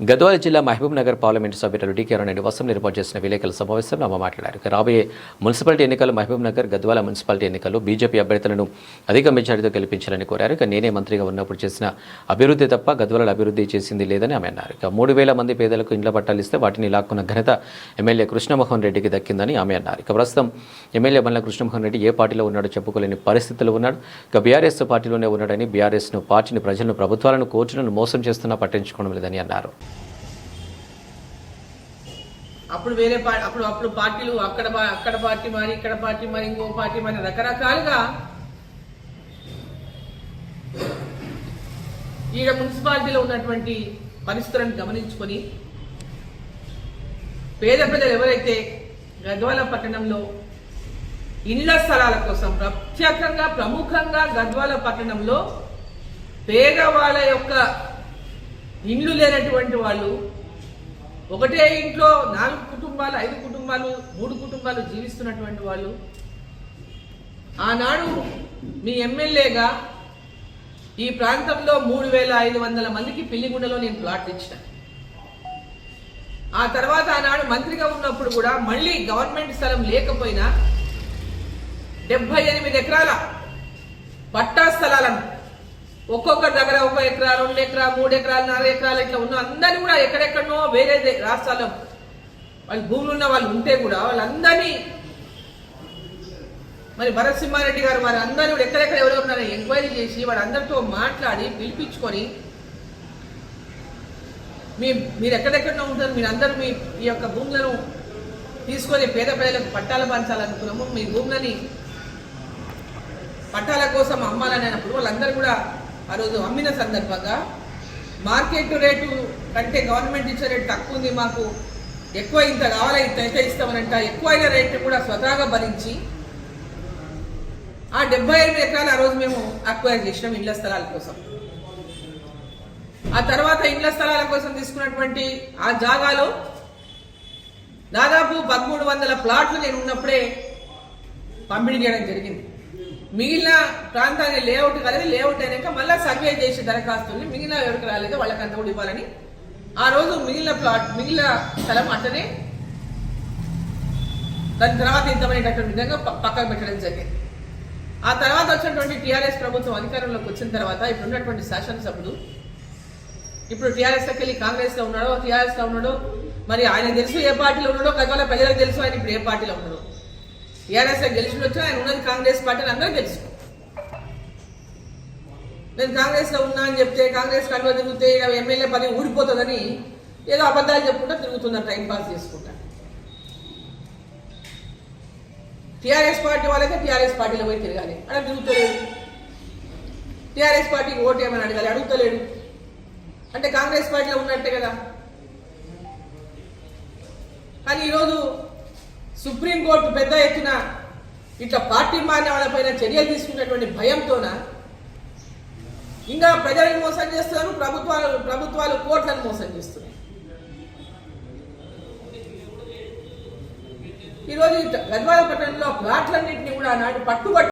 గద్వాల జిల్లా మహబూబ్ నగర్ పార్లమెంటు సభ్యులు డి కిరణ్ నివాసం ఏర్పాటు చేసిన విలేకరుల సమావేశంలో ఆమె మాట్లాడారు. రాబోయే మున్సిపాలిటీ ఎన్నికలు మహబూబ్ నగర్ గద్వాల మున్సిపాలిటీ ఎన్నికల్లో బీజేపీ అభ్యర్థులను అధిక మెజారిటీతో గెలిపించాలని కోరారు. నేనే మంత్రిగా ఉన్నప్పుడు చేసిన అభివృద్ధి తప్ప గద్వాల అభివృద్ధి చేసింది లేదని ఆమె అన్నారు. 3,000 మంది పేదలకు ఇండ్ల పట్టాలు ఇస్తే వాటిని లాక్కున్న ఘనత ఎమ్మెల్యే కృష్ణమోహన్ రెడ్డికి దక్కిందని ఆమె అన్నారు. ప్రస్తుతం ఎమ్మెల్యే బండ్ల కృష్ణమోహన్ రెడ్డి ఏ పార్టీలో ఉన్నాడో చెప్పుకోలేని పరిస్థితుల్లో ఉన్నాడు. బీఆర్ఎస్ పార్టీలోనే ఉన్నాడని, బీఆర్ఎస్ను పార్టీని, ప్రజలను, ప్రభుత్వాలను, కోర్టులను మోసం చేస్తున్నా పట్టించుకోవడం లేదని అన్నారు. అప్పుడు వేరే అప్పుడు పార్టీలు అక్కడ పార్టీ మారి, ఇక్కడ పార్టీ మారి, ఇంకో పార్టీ మారి, రకరకాలుగా ఈడ మున్సిపాలిటీలో ఉన్నటువంటి పరిస్థితులను గమనించుకొని పేద ప్రజలు ఎవరైతే గద్వాల పట్టణంలో ఇళ్ల స్థలాల కోసం ప్రముఖంగా గద్వాల పట్టణంలో పేదవాళ్ళ యొక్క ఇండ్లు లేనటువంటి వాళ్ళు, ఒకటే ఇంట్లో 4 కుటుంబాలు, 5 కుటుంబాలు, 3 కుటుంబాలు జీవిస్తున్నటువంటి వాళ్ళు, ఆనాడు మీ ఎమ్మెల్యేగా ఈ ప్రాంతంలో 3,500 మందికి పిల్లిగుండలో నేను ప్లాట్ ఇచ్చిన. ఆ తర్వాత ఆనాడు మంత్రిగా ఉన్నప్పుడు కూడా మళ్ళీ గవర్నమెంట్ స్థలం లేకపోయినా 78 ఎకరాల పట్టా స్థలాలను ఒక్కొక్కరి దగ్గర 1 ఎకరా, 2 ఎకరా, 3 ఎకరాలు, 4 ఎకరాలు ఇట్లా ఉన్న అందరినీ కూడా ఎక్కడెక్కడనో వేరే రాష్ట్రాల్లో వాళ్ళు భూములు ఉన్న వాళ్ళు ఉంటే కూడా వాళ్ళందరినీ మరి భరత్ సింహారెడ్డి గారు వారి అందరినీ కూడా ఎక్కడెక్కడ ఎవరెవరు ఉన్నారో ఎంక్వైరీ చేసి వాళ్ళందరితో మాట్లాడి పిలిపించుకొని మీరు ఎక్కడెక్కడో ఉంటారు, మీరందరూ ఈ యొక్క భూములను తీసుకొని పేద ప్రజలకు పట్టాలు పంచాలనుకున్నాము. మీ భూములని పట్టాల కోసం అమ్మాలని అయినప్పుడు వాళ్ళందరూ కూడా ఆ రోజు అమ్మిన సందర్భంగా మార్కెట్ రేటు కంటే గవర్నమెంట్ ఇచ్చే రేటు తక్కువ ఉంది, మాకు ఎక్కువ ఇంత కావాలా, ఇంత అయితే ఇస్తామనంట ఎక్కువైన రేటు కూడా స్వతహాగా భరించి ఆ 78 ఎకరాలు ఆ రోజు మేము అక్వైర్ చేసినాం ఇళ్ల స్థలాల కోసం. ఆ తర్వాత ఇళ్ల స్థలాల కోసం తీసుకున్నటువంటి ఆ జాగాలో దాదాపు 1300 ప్లాట్లు నేను ఉన్నప్పుడే పంపిణీ చేయడం జరిగింది. మిగిలిన ప్రాంతాన్ని లేఅవుట్ కాలేదు, లేఅవుట్ అయినాక మళ్ళీ సర్వే చేసి దరఖాస్తుల్ని మిగిలిన ఎవరికి రాలేదు వాళ్ళకి అంత కూడా ఇవ్వాలని ఆ రోజు మిగిలిన స్థలం అంటనే దాని తర్వాత ఇంతమైనటువంటి విధంగా పక్కకు పెట్టడం జరిగింది. ఆ తర్వాత వచ్చినటువంటి టీఆర్ఎస్ ప్రభుత్వం అధికారంలోకి వచ్చిన తర్వాత ఇప్పుడు ఉన్నటువంటి శాసనసభ్యుడు ఇప్పుడు టీఆర్ఎస్లోకి వెళ్ళి కాంగ్రెస్లో ఉన్నాడో, టీఆర్ఎస్లో ఉన్నాడో, మరి ఆయన తెలుసు ఏ పార్టీలో ఉన్నాడో, గద్వాల ప్రజలకు తెలుసు ఆయన ఇప్పుడు ఏ పార్టీలో ఉన్నాడో. టీఆర్ఎస్ గెలిచి వచ్చినా ఆయన ఉన్నది కాంగ్రెస్ పార్టీ అని అందరూ తెలుసు. నేను కాంగ్రెస్లో ఉన్నా అని చెప్తే కాంగ్రెస్ కండువా తిరిగితే ఎమ్మెల్యే పదవి ఊడిపోతుందని ఏదో అబద్ధాలు చెప్పుకుంటా తిరుగుతున్నారు, టైంపాస్ చేసుకుంటా. టీఆర్ఎస్ పార్టీ వాళ్ళైతే టీఆర్ఎస్ పార్టీలో పోయి తిరగాలి, అలా తిరుగుతలేడు. టీఆర్ఎస్ పార్టీకి ఓటు ఏమని అడగాలి, అడుగుతలేడు. అంటే కాంగ్రెస్ పార్టీలో ఉన్నట్టే కదా. కానీ ఈరోజు సుప్రీంకోర్టు పెద్ద ఎత్తున ఇట్లా పార్టీ మారిన వాళ్ళపైన చర్యలు తీసుకున్నటువంటి భయంతోన ఇంకా ప్రజలను మోసం చేస్తున్నారు, ప్రభుత్వాలు కోర్టులను మోసం చేస్తున్నాయి. ఈరోజు గద్వాల పట్టణంలో ప్లాట్లన్నింటినీ కూడా నాటి పట్టుబట్టి